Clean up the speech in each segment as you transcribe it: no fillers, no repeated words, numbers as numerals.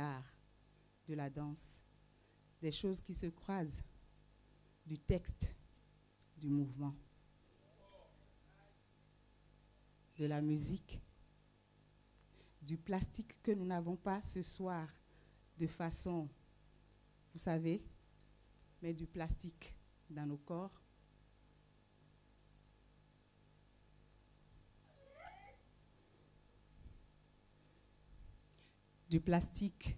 l'art, de la danse, des choses qui se croisent, du texte, du mouvement, de la musique, du plastique que nous n'avons pas ce soir de façon, vous savez, mais du plastique dans nos corps. Du plastique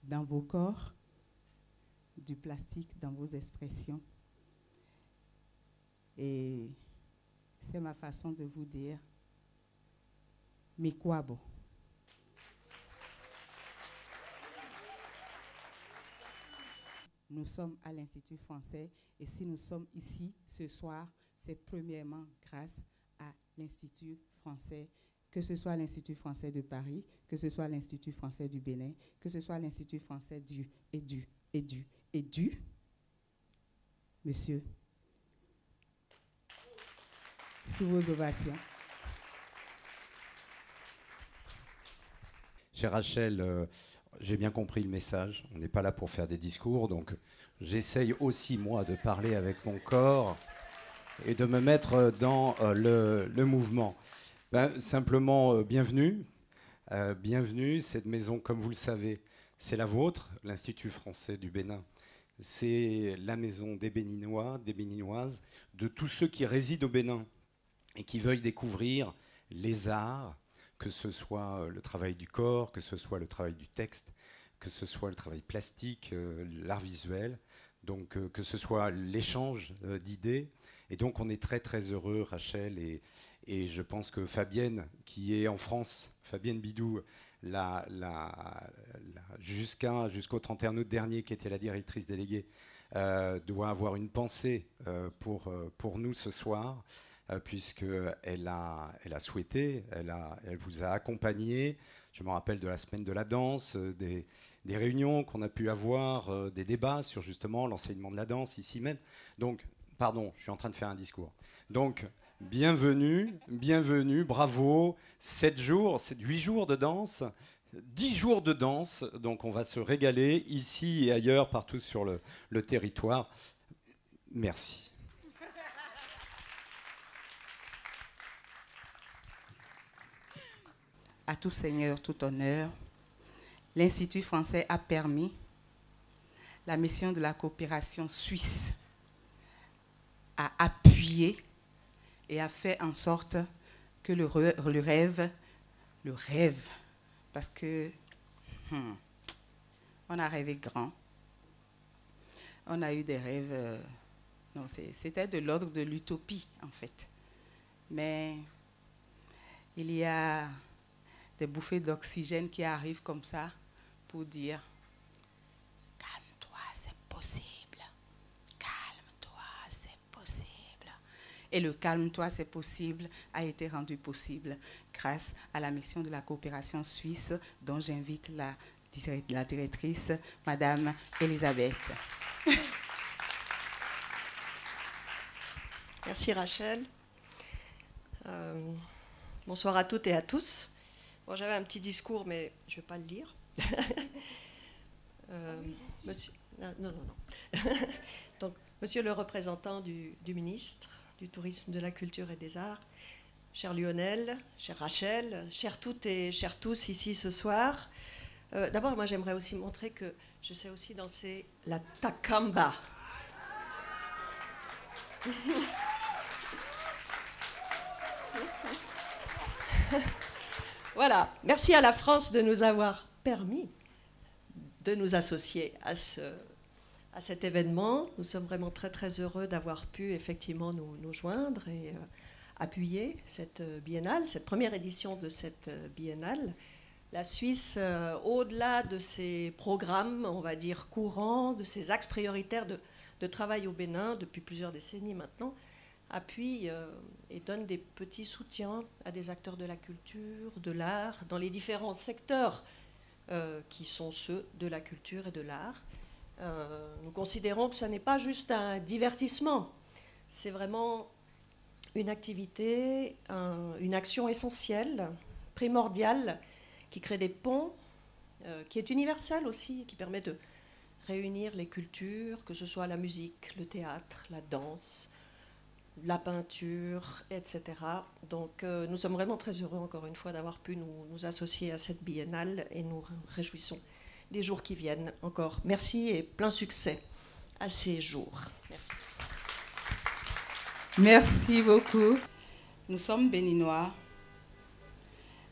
dans vos corps, du plastique dans vos expressions. Et c'est ma façon de vous dire, mais quoi bon? Nous sommes à l'Institut français et si nous sommes ici ce soir, c'est premièrement grâce à l'Institut français, que ce soit l'Institut français de Paris, que ce soit l'Institut français du Bénin, que ce soit l'Institut français du, monsieur, sous vos ovations. Chère Rachel, j'ai bien compris le message. On n'est pas là pour faire des discours, donc j'essaye aussi, moi, de parler avec mon corps et de me mettre dans le mouvement. Simplement, bienvenue. Bienvenue. Cette maison, comme vous le savez, c'est la vôtre, l'Institut français du Bénin. C'est la maison des Béninois, des Béninoises, de tous ceux qui résident au Bénin et qui veuillent découvrir les arts, que ce soit le travail du corps, que ce soit le travail du texte, que ce soit le travail plastique, l'art visuel, donc que ce soit l'échange d'idées. Et donc on est très très heureux, Rachel, et je pense que Fabienne, qui est en France, Fabienne Bidou, jusqu'au 31 août dernier, qui était la directrice déléguée, doit avoir une pensée pour nous ce soir, puisqu'elle a souhaité, elle vous a accompagné. Je me rappelle de la semaine de la danse, des réunions qu'on a pu avoir, des débats sur justement l'enseignement de la danse ici même. Donc, pardon, je suis en train de faire un discours. Donc, bienvenue, bravo. 7 jours, 8 jours de danse, 10 jours de danse. Donc, on va se régaler ici et ailleurs, partout sur le territoire. Merci. À tout seigneur, tout honneur, l'Institut français a permis la mission de la coopération suisse à appuyer et à faire en sorte que le rêve, parce que on a rêvé grand, on a eu des rêves, non, c'était de l'ordre de l'utopie en fait, mais il y a des bouffées d'oxygène qui arrivent comme ça pour dire « Calme-toi, c'est possible. Calme-toi, c'est possible. » Et le « Calme-toi, c'est possible » a été rendu possible grâce à la mission de la coopération suisse dont j'invite la directrice, Madame Elisabeth. Merci Rachel. Bonsoir à toutes et à tous. Bon, j'avais un petit discours, mais je ne vais pas le lire. Monsieur, non. Donc, monsieur le représentant du ministre du Tourisme, de la Culture et des Arts, cher Lionel, chère Rachel, chères toutes et chers tous ici ce soir. D'abord, moi, j'aimerais aussi montrer que je sais aussi danser la takamba. Voilà, merci à la France de nous avoir permis de nous associer à cet événement. Nous sommes vraiment très très heureux d'avoir pu effectivement nous joindre et appuyer cette biennale, cette première édition de cette biennale. La Suisse, au-delà de ses programmes, on va dire courants, de ses axes prioritaires de travail au Bénin depuis plusieurs décennies maintenant, appuie et donne des petits soutiens à des acteurs de la culture, de l'art, dans les différents secteurs qui sont ceux de la culture et de l'art. Nous considérons que ce n'est pas juste un divertissement, c'est vraiment une activité, une action essentielle, primordiale, qui crée des ponts qui est universel aussi, qui permet de réunir les cultures, que ce soit la musique, le théâtre, la danse, la peinture, etc. Donc nous sommes vraiment très heureux, encore une fois, d'avoir pu nous associer à cette biennale et nous réjouissons des jours qui viennent encore. Merci et plein succès à ces jours. Merci. Merci beaucoup. Nous sommes béninois.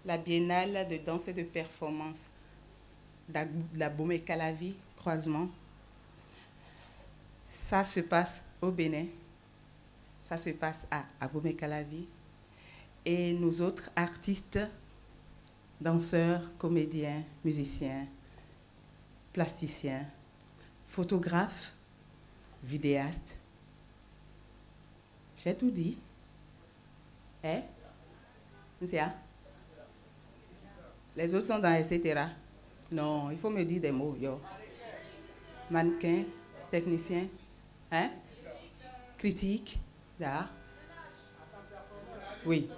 La biennale de danse et de performance d'Abomey-Calavi, croisement. Ça se passe au Bénin. Ça se passe à Abomey-Calavi. Et nous autres artistes, danseurs, comédiens, musiciens, plasticiens, photographes, vidéastes. J'ai tout dit. Eh? Les autres sont dans etc. Non, il faut me dire des mots. Yo. Mannequin, technicien, hein? Critique, d'art. Oui.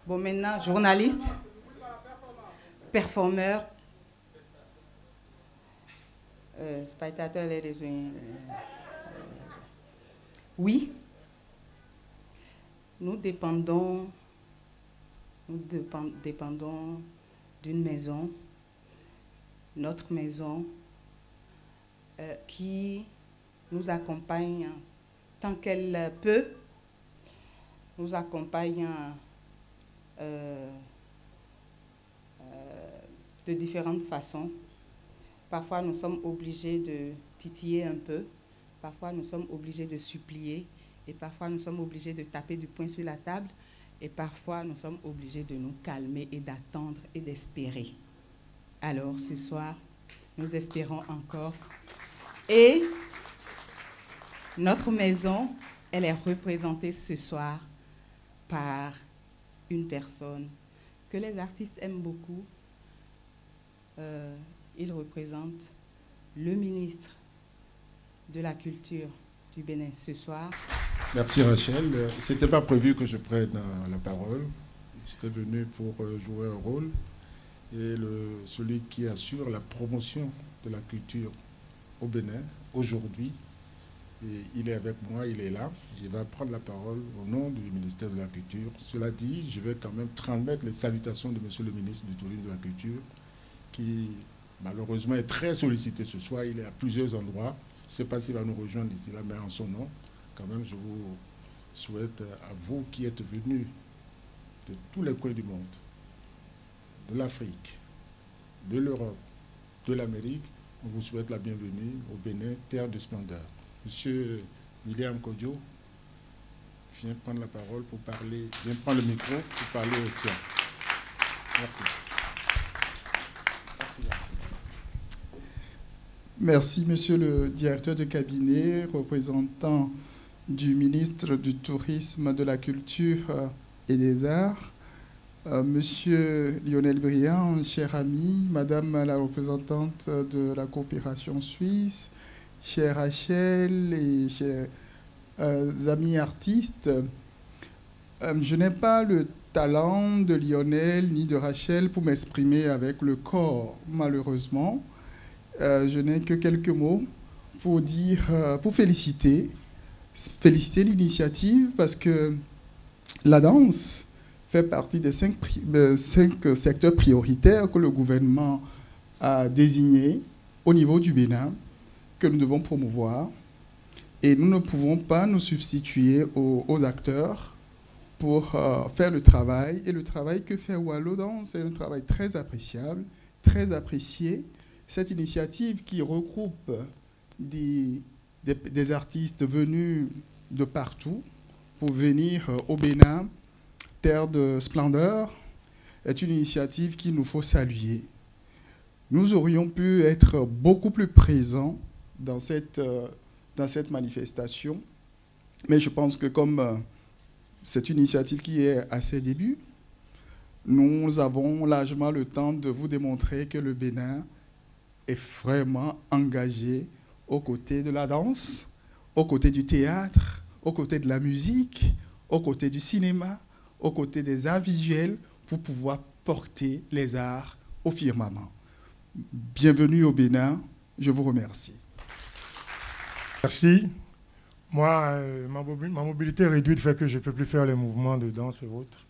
Bon, maintenant, journaliste, performeur, spectateur, les réseaux. Oui. Nous dépendons d'une maison, notre maison, qui nous accompagne tant qu'elle peut, nous accompagne de différentes façons. Parfois, nous sommes obligés de titiller un peu, parfois, nous sommes obligés de supplier, et parfois, nous sommes obligés de taper du poing sur la table, et parfois, nous sommes obligés de nous calmer et d'attendre et d'espérer. Alors, ce soir, nous espérons encore. Et notre maison, elle est représentée ce soir par une personne que les artistes aiment beaucoup. Il représente le ministre de la Culture du Bénin ce soir. Merci Rachel. Ce n'était pas prévu que je prenne la parole. J'étais venu pour jouer un rôle. Et celui qui assure la promotion de la culture au Bénin aujourd'hui, et il est avec moi, il est là. Il va prendre la parole au nom du ministère de la Culture. Cela dit, je vais quand même transmettre les salutations de monsieur le ministre du Tourisme et de la Culture, qui malheureusement est très sollicité ce soir. Il est à plusieurs endroits. Je ne sais pas s'il va nous rejoindre d'ici là, mais en son nom, quand même, je vous souhaite à vous qui êtes venus de tous les coins du monde, de l'Afrique, de l'Europe, de l'Amérique, on vous souhaite la bienvenue au Bénin, terre de splendeur. Monsieur William Kodjo, viens prendre la parole pour parler, viens prendre le micro pour parler au tien. Merci. Merci, monsieur le directeur de cabinet, représentant du ministre du Tourisme, de la Culture et des Arts, monsieur Lionel Briand, cher ami, madame la représentante de la coopération suisse, chère Rachel et chers amis artistes. Je n'ai pas le talent de Lionel ni de Rachel pour m'exprimer avec le corps, malheureusement. Je n'ai que quelques mots pour dire, pour féliciter l'initiative, parce que la danse fait partie des 5 secteurs prioritaires que le gouvernement a désignés au niveau du Bénin, que nous devons promouvoir. Et nous ne pouvons pas nous substituer aux acteurs pour faire le travail. Et le travail que fait Wallo Danse est un travail très appréciable, très apprécié. Cette initiative qui regroupe des artistes venus de partout pour venir au Bénin, terre de splendeur, est une initiative qu'il nous faut saluer. Nous aurions pu être beaucoup plus présents dans cette manifestation, mais je pense que comme c'est une initiative qui est à ses débuts, nous avons largement le temps de vous démontrer que le Bénin est vraiment engagé aux côtés de la danse, aux côtés du théâtre, aux côtés de la musique, aux côtés du cinéma, aux côtés des arts visuels pour pouvoir porter les arts au firmament. Bienvenue au Bénin. Je vous remercie. Merci. Moi, ma mobilité réduite fait que je ne peux plus faire les mouvements de danse et autres.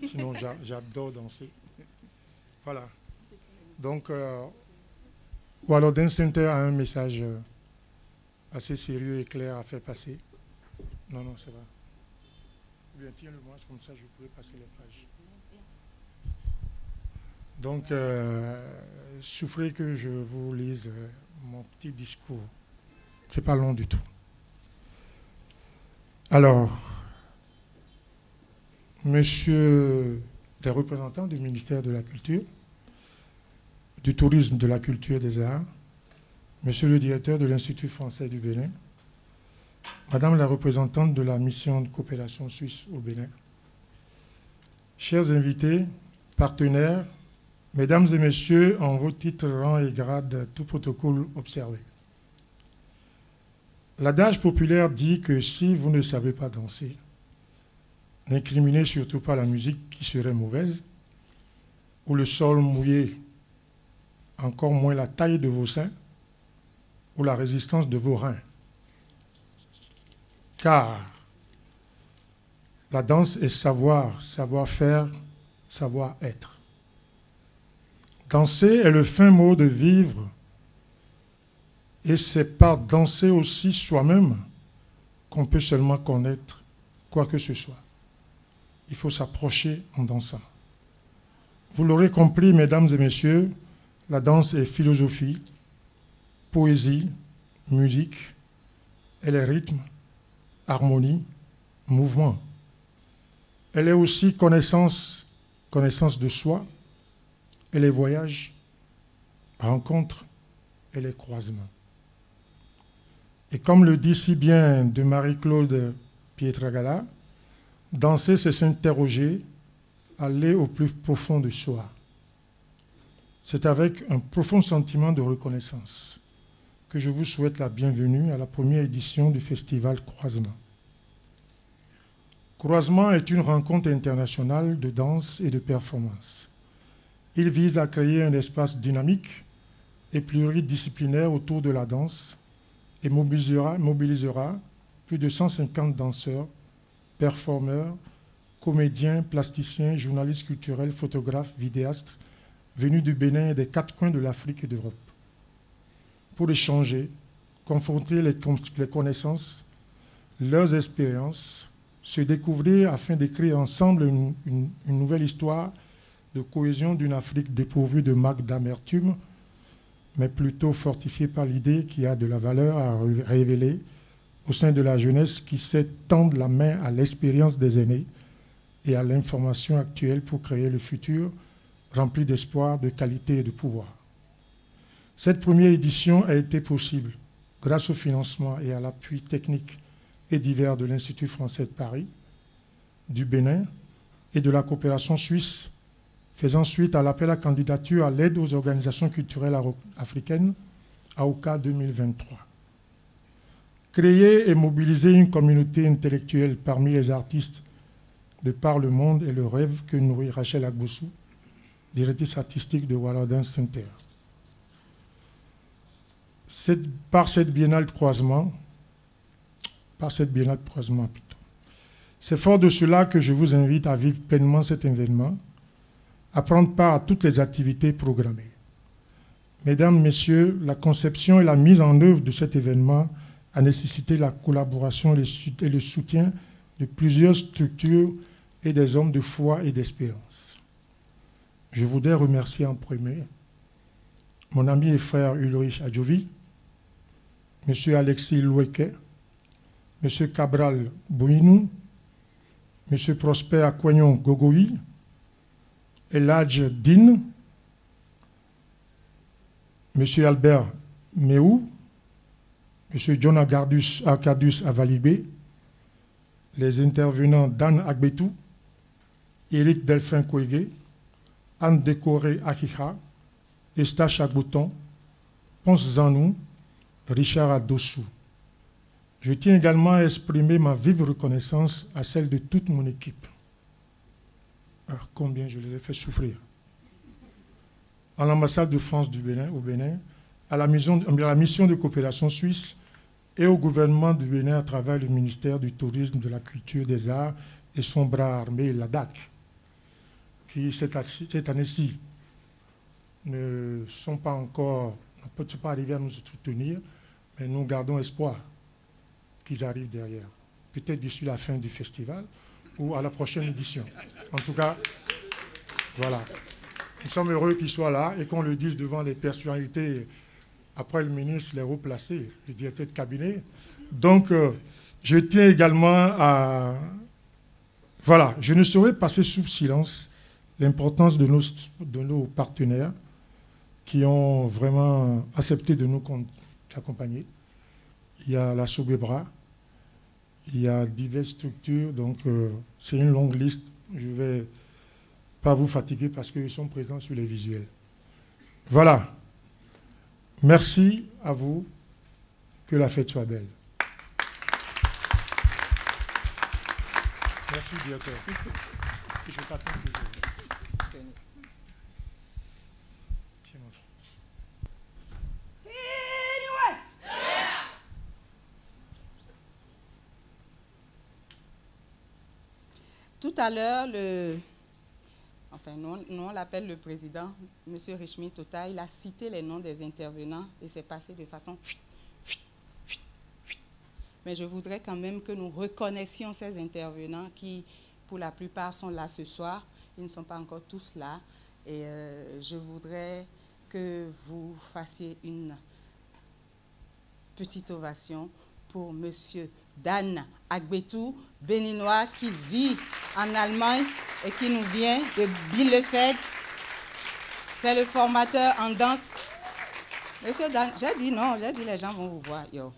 Sinon, j'adore danser. Voilà. Donc, Wallo Dance Center a un message assez sérieux et clair à faire passer. Non, c'est vrai. Bien, tiens-le-moi, comme ça je pourrais passer les pages. Donc, souffrez que je vous lise mon petit discours. C'est pas long du tout. Alors, monsieur les représentants du ministère de la Culture, du Tourisme, de la Culture et des Arts, monsieur le directeur de l'Institut français du Bénin, madame la représentante de la mission de coopération suisse au Bénin, chers invités, partenaires, mesdames et messieurs, en vos titres, rangs et grades, tout protocole observé. L'adage populaire dit que si vous ne savez pas danser, n'incriminez surtout pas la musique qui serait mauvaise, ou le sol mouillé, encore moins la taille de vos seins, ou la résistance de vos reins. Car la danse est savoir, savoir-faire, savoir-être. Danser est le fin mot de vivre, et c'est par danser aussi soi-même qu'on peut seulement connaître quoi que ce soit. Il faut s'approcher en dansant. Vous l'aurez compris, mesdames et messieurs, la danse est philosophie, poésie, musique, elle est rythme, harmonie, mouvement. Elle est aussi connaissance de soi, elle est voyage, rencontre, elle est croisement. Et comme le dit si bien de Marie-Claude Pietragala, danser, c'est s'interroger, aller au plus profond de soi. C'est avec un profond sentiment de reconnaissance que je vous souhaite la bienvenue à la première édition du festival Croisement. Croisement est une rencontre internationale de danse et de performance. Il vise à créer un espace dynamique et pluridisciplinaire autour de la danse et mobilisera plus de 150 danseurs, performeurs, comédiens, plasticiens, journalistes culturels, photographes, vidéastes, venus du Bénin et des 4 coins de l'Afrique et d'Europe, pour échanger, confronter les connaissances, leurs expériences, se découvrir afin d'écrire ensemble une nouvelle histoire de cohésion d'une Afrique dépourvue de marques d'amertume, mais plutôt fortifiée par l'idée qu'il y a de la valeur à révéler au sein de la jeunesse qui sait tendre la main à l'expérience des aînés et à l'information actuelle pour créer le futur rempli d'espoir, de qualité et de pouvoir. Cette première édition a été possible grâce au financement et à l'appui technique et divers de l'Institut français de Paris, du Bénin et de la coopération suisse, faisant suite à l'appel à candidature à l'aide aux organisations culturelles africaines, AOCA 2023. Créer et mobiliser une communauté intellectuelle parmi les artistes de par le monde est le rêve que nourrit Rachel Agbossou, directrice artistique de Wallo Dance Center. Par cette biennale de croisement, c'est fort de cela que je vous invite à vivre pleinement cet événement, à prendre part à toutes les activités programmées. Mesdames, Messieurs, la conception et la mise en œuvre de cet événement a nécessité la collaboration et le soutien de plusieurs structures et des hommes de foi et d'espérance. Je voudrais remercier en premier mon ami et frère Ulrich Adjovi, M. Alexis Loueke, M. Cabral Bouinou, M. Prosper Akouagnon Gogoui, Eladj Din, M. Albert Meou, M. John Arcadus Avalibé, les intervenants Dan Agbetou, Eric Delphin Kouégué, Anne Décoré Akiha, Estache Agbouton, Ponce Zanou, Richard Adossou. Je tiens également à exprimer ma vive reconnaissance à celle de toute mon équipe. Ah, combien je les ai fait souffrir. à l'ambassade de France au Bénin, à la mission de coopération suisse et au gouvernement du Bénin à travers le ministère du Tourisme, de la Culture, des Arts et son bras armé, l'ADAC, qui cette année-ci ne sont pas encore, ne peuvent pas arriver à nous soutenir, mais nous gardons espoir qu'ils arrivent derrière. Peut-être d'ici la fin du festival ou à la prochaine édition. En tout cas, voilà. Nous sommes heureux qu'ils soient là et qu'on le dise devant les personnalités, après le ministre, les hauts placés, le directeur de cabinet. Donc, je tiens également à... Voilà, je ne saurais passer sous silence l'importance de nos partenaires qui ont vraiment accepté de nous accompagner. Il y a la Sobebra, il y a diverses structures, donc c'est une longue liste. Je ne vais pas vous fatiguer parce qu'ils sont présents sur les visuels. Voilà. Merci à vous. Que la fête soit belle. Merci, directeur. Je t'attends. Tout à l'heure, nous on l'appelle le président, M. Richmi Tota, il a cité les noms des intervenants et c'est passé de façon... Mais je voudrais quand même que nous reconnaissions ces intervenants qui, pour la plupart, sont là ce soir. Ils ne sont pas encore tous là. Et je voudrais que vous fassiez une petite ovation pour M. Dan Agbetou, béninois, qui vit en Allemagne et qui nous vient de Bielefeld. C'est le formateur en danse. Monsieur Dan, j'ai dit non, j'ai dit les gens vont vous voir. Yo.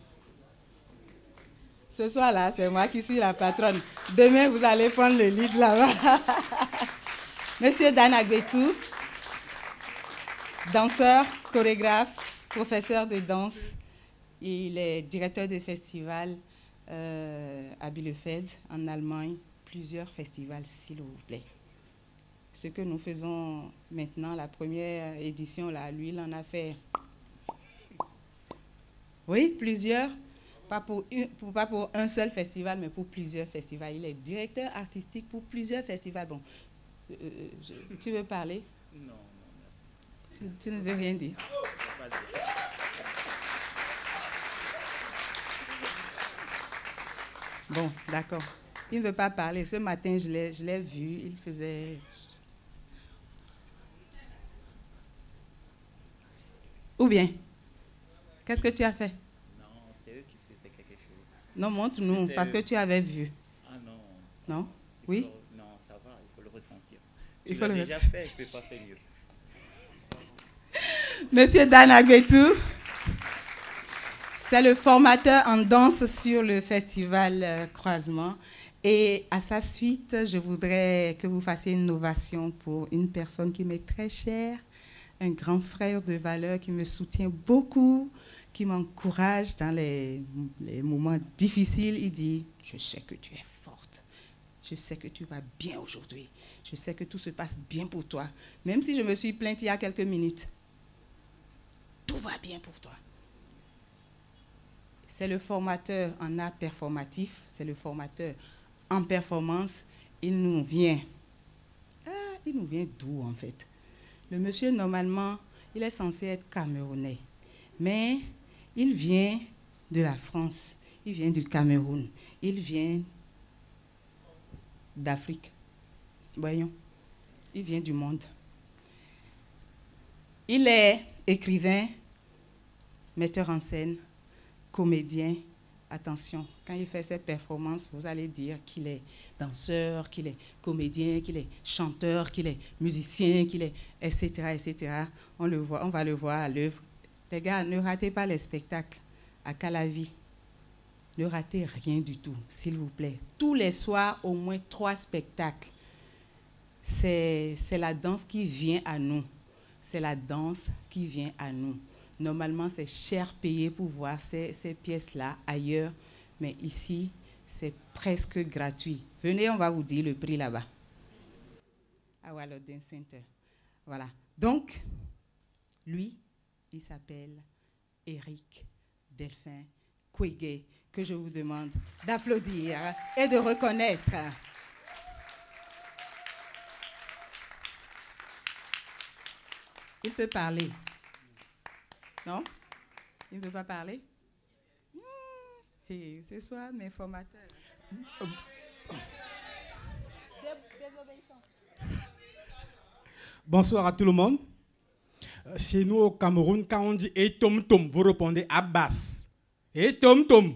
Ce soir-là, c'est moi qui suis la patronne. Demain, vous allez prendre le lead là-bas. Monsieur Dan Agbetou, danseur, chorégraphe, professeur de danse. Il est directeur de festival à Bielefeld, en Allemagne. Plusieurs festivals, s'il vous plaît. Ce que nous faisons maintenant, la première édition, là, lui, il en a fait... Oui, plusieurs. Pas pour un seul festival, mais pour plusieurs festivals. Il est directeur artistique pour plusieurs festivals. Bon, tu veux parler? Non, merci. Tu ne veux rien dire? Bon, d'accord. Il ne veut pas parler. Ce matin, je l'ai vu. Il faisait... Ou bien? Qu'est-ce que tu as fait? Non, montre-nous, parce que tu avais vu. Ah non. Non? Oui? Non, ça va, il faut le ressentir. Il Tu faut l'as le déjà fait, je ne peux pas faire mieux. Monsieur Dan Agbetou, c'est le formateur en danse sur le festival Croisement. Et à sa suite, je voudrais que vous fassiez une ovation pour une personne qui m'est très chère, un grand frère de valeur qui me soutient beaucoup, qui m'encourage dans les moments difficiles. Il dit, je sais que tu es forte, je sais que tu vas bien aujourd'hui, je sais que tout se passe bien pour toi. Même si je me suis plainte il y a quelques minutes, tout va bien pour toi. C'est le formateur en art performatif, c'est le formateur en performance. Il nous vient d'où en fait? Le monsieur, normalement, il est censé être camerounais, mais il vient de la France, il vient du Cameroun, il vient d'Afrique. Voyons, il vient du monde. Il est écrivain, metteur en scène, comédien. Attention, quand il fait ses performances, vous allez dire qu'il est danseur, qu'il est comédien, qu'il est chanteur, qu'il est musicien, qu'il est etc., etc. On va le voir à l'œuvre. Les gars, ne ratez pas les spectacles à Calavi. Ne ratez rien du tout, s'il vous plaît. Tous les soirs, au moins 3 spectacles. C'est la danse qui vient à nous. C'est la danse qui vient à nous. Normalement, c'est cher payé pour voir ces pièces-là ailleurs, mais ici, c'est presque gratuit. Venez, on va vous dire le prix là-bas. À Wallodin Center. Voilà. Donc, Lui, il s'appelle Éric Delphin Kwege, que je vous demande d'applaudir et de reconnaître. Il peut parler. Non? Il ne veut pas parler? Et ce soir, mes formateurs. Bonsoir à tout le monde. Chez nous au Cameroun, quand on dit « et tom tom », vous répondez « Abbas ». « Et tom tom ».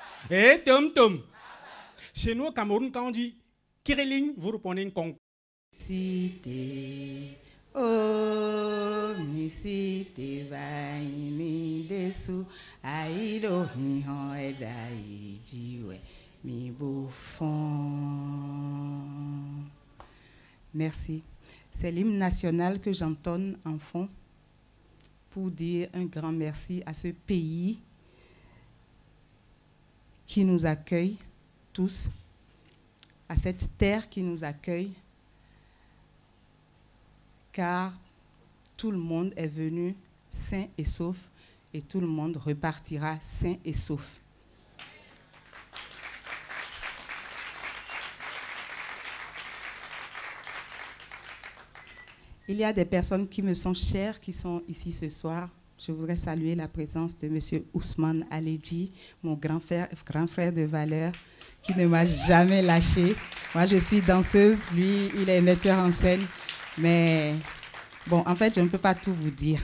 « Et tom tom ». Chez nous au Cameroun, quand on dit « Kiriling », vous répondez « Nkong ». Cité, oh, mi cité va ni dessous, aïdo hihan edaï jiwe mi bouffon. Merci. C'est l'hymne national que j'entonne en fond pour dire un grand merci à ce pays qui nous accueille tous, à cette terre qui nous accueille, car tout le monde est venu sain et sauf et tout le monde repartira sain et sauf. Il y a des personnes qui me sont chères, qui sont ici ce soir. Je voudrais saluer la présence de M. Ousmane Aledji, mon grand frère de valeur, qui ne m'a jamais lâché. Moi, je suis danseuse, lui, il est metteur en scène. Mais bon, en fait, je ne peux pas tout vous dire.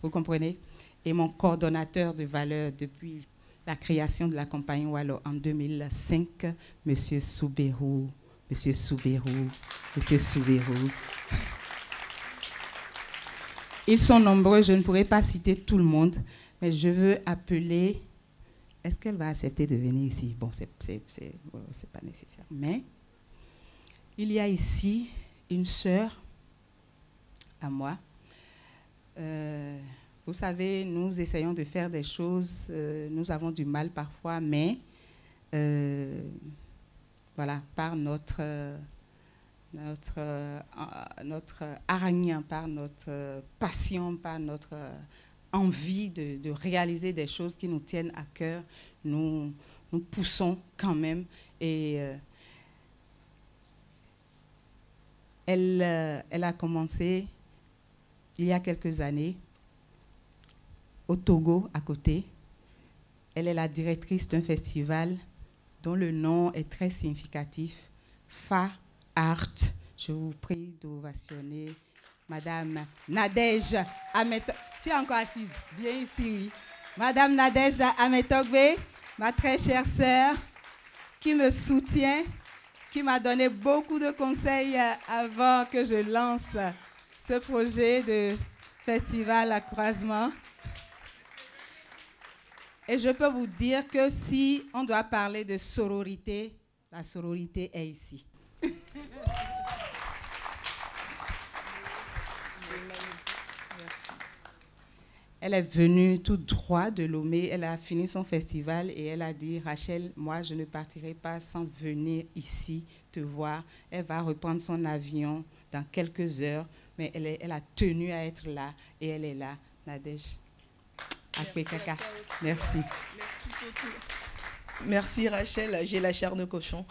Vous comprenez? Et mon coordonnateur de valeur depuis la création de la compagnie Wallo en 2005, M. Soubérou. M. Soubérou. M. Soubérou. Ils sont nombreux, je ne pourrai pas citer tout le monde, mais je veux appeler... Est-ce qu'elle va accepter de venir ici? Bon, c'est pas nécessaire. Mais il y a ici une sœur à moi. Vous savez, nous essayons de faire des choses, nous avons du mal parfois, mais voilà, par notre hargne, par notre passion, par notre envie de réaliser des choses qui nous tiennent à cœur, nous poussons quand même. Et elle a commencé il y a quelques années au Togo, à côté. Elle est la directrice d'un festival dont le nom est très significatif, Fa Art. Je vous prie d'ovationner Madame Nadège Ametogbe. Tu es encore assise? Viens ici, oui. Madame Nadège Ametogbe, ma très chère sœur, qui me soutient, qui m'a donné beaucoup de conseils avant que je lance ce projet de festival à croisement. Et je peux vous dire que si on doit parler de sororité, la sororité est ici. Elle est venue tout droit de Lomé, elle a fini son festival et elle a dit « Rachel, moi je ne partirai pas sans venir ici te voir. » Elle va reprendre son avion dans quelques heures, mais elle a tenu à être là et elle est là. Nadège. Merci. Merci Rachel, j'ai la chair de cochon.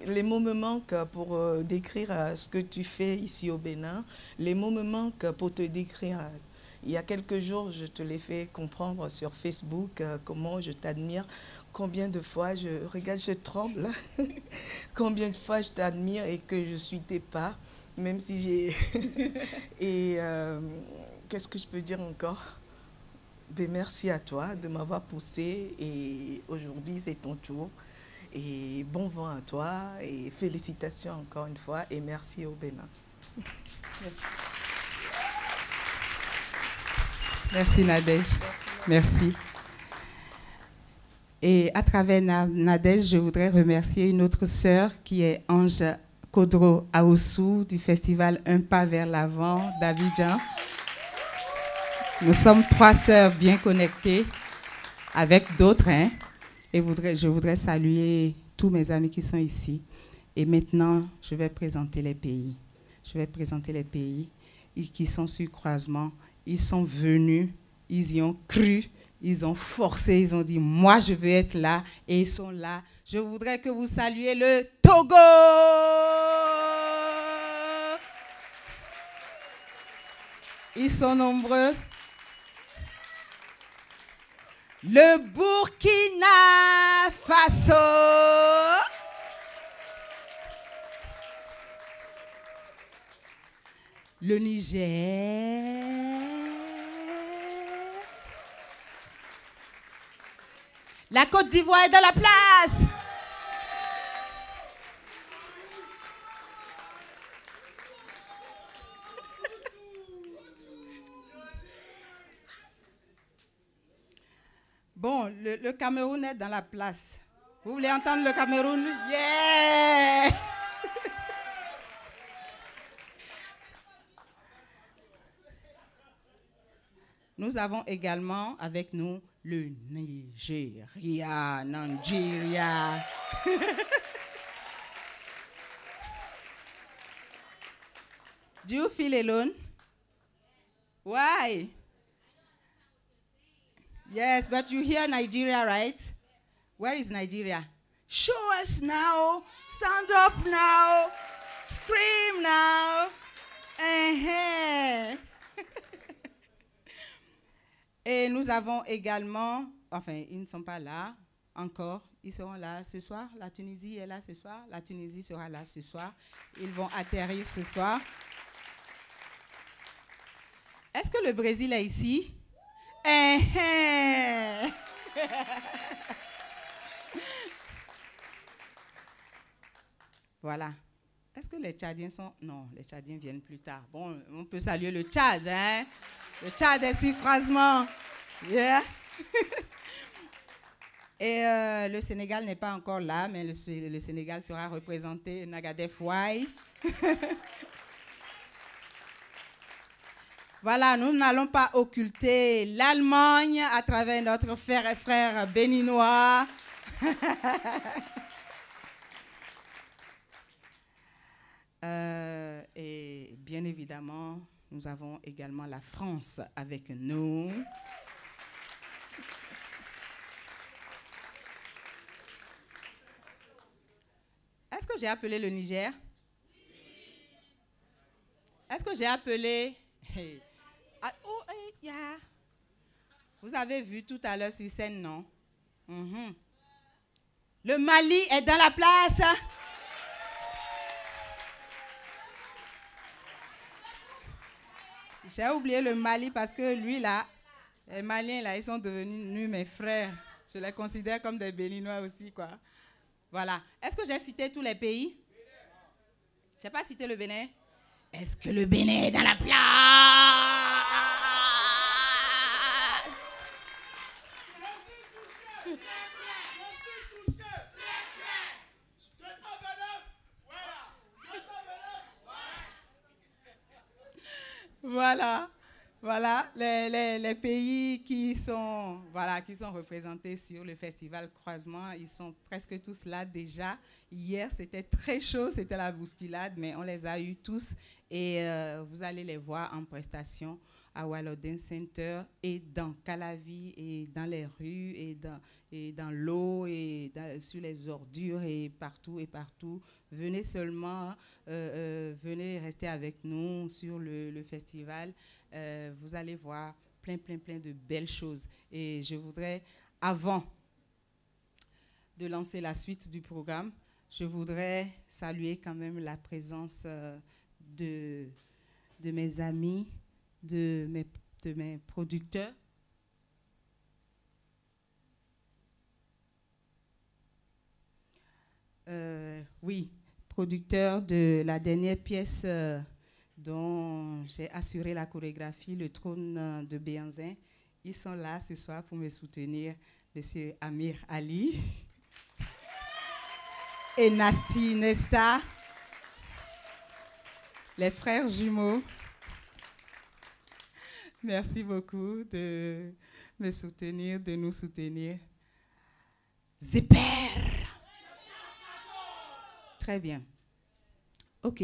Les mots me manquent pour décrire ce que tu fais ici au Bénin. Les mots me manquent pour te décrire. Il y a quelques jours, je te l'ai fait comprendre sur Facebook comment je t'admire. Combien de fois, regarde, je tremble. Combien de fois je t'admire et que je suis tes pas, même si j'ai... Et qu'est-ce que je peux dire encore? Ben, merci à toi de m'avoir poussé et aujourd'hui c'est ton tour. Et bon vent à toi et félicitations encore une fois et merci au Bénin. Merci. Merci Nadège. Merci. Et à travers Nadège, je voudrais remercier une autre sœur qui est Ange Kodro Aoussou du festival Un pas vers l'avant d'Abidjan. Nous sommes 3 sœurs bien connectées avec d'autres, hein. Et je voudrais saluer tous mes amis qui sont ici. Et maintenant, je vais présenter les pays. je vais présenter les pays qui sont sur croisement. Ils sont venus, ils y ont cru, ils ont forcé, ils ont dit, moi je veux être là, et ils sont là. Je voudrais que vous saluiez le Togo. Ils sont nombreux. Le Burkina Faso. Le Niger. La Côte d'Ivoire est dans la place. Bon, le Cameroun est dans la place. Vous voulez entendre le Cameroun? Yeah! Nous avons également avec nous le Nigeria. Nigeria. Do you feel alone? Why? Yes, but you hear Nigeria, right? Where is Nigeria? Show us now. Stand up now. Scream now. Et nous avons également, enfin, ils ne sont pas là encore. Ils seront là ce soir. La Tunisie est là ce soir. La Tunisie sera là ce soir. Ils vont atterrir ce soir. Est-ce que le Brésil est ici? Voilà. Est-ce que les Tchadiens sont... Non, les Tchadiens viennent plus tard. Bon, on peut saluer le Tchad, hein? Le Tchad est sur croisement. Yeah. Et le Sénégal n'est pas encore là, mais le Sénégal sera représenté. Nagadef Ouai. Voilà, nous n'allons pas occulter l'Allemagne à travers notre frère béninois. Et bien évidemment, nous avons également la France avec nous. Est-ce que j'ai appelé le Niger? Est-ce que j'ai appelé... Hey. Oh, hey, yeah. Vous avez vu tout à l'heure sur scène, non? Le Mali est dans la place. J'ai oublié le Mali parce que lui, là, les Maliens, là, ils sont devenus mes frères. Je les considère comme des Béninois aussi, quoi. Voilà. Est-ce que j'ai cité tous les pays? Je n'ai pas cité le Bénin. Est-ce que le Bénin est dans la place? Voilà, voilà les pays qui sont représentés sur le festival Croisement. Ils sont presque tous là déjà. Hier, c'était très chaud, c'était la bousculade, mais on les a eus tous. Et vous allez les voir en prestation à Wallodin Center et dans Calavi et dans les rues et dans l'eau et sur les ordures et partout et partout. Venez seulement, venez rester avec nous sur le festival. Vous allez voir plein de belles choses. Et je voudrais, avant de lancer la suite du programme, je voudrais saluer quand même la présence de mes amis, de mes producteurs. Oui, producteurs de la dernière pièce dont j'ai assuré la chorégraphie, Le Trône de Béanzin. Ils sont là ce soir pour me soutenir, Monsieur Amir Ali et Nasty Nesta, les frères jumeaux. Merci beaucoup de me soutenir, de nous soutenir. Zéper. Très bien. OK.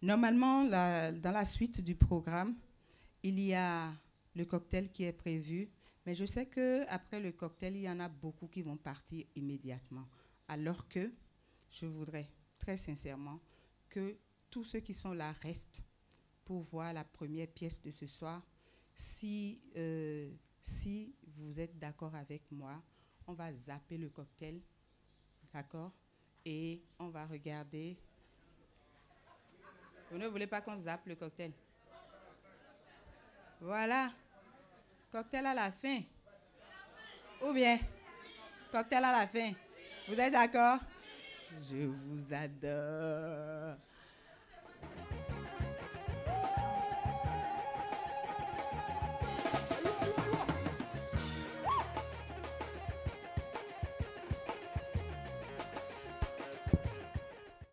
Normalement, dans la suite du programme, il y a le cocktail qui est prévu, mais je sais qu'après le cocktail, il y en a beaucoup qui vont partir immédiatement. Alors que je voudrais très sincèrement que tous ceux qui sont là restent pour voir la première pièce de ce soir. Si vous êtes d'accord avec moi, on va zapper le cocktail, d'accord? Et on va regarder. Vous ne voulez pas qu'on zappe le cocktail? Voilà. Cocktail à la fin. Ou bien, cocktail à la fin. Vous êtes d'accord? Je vous adore.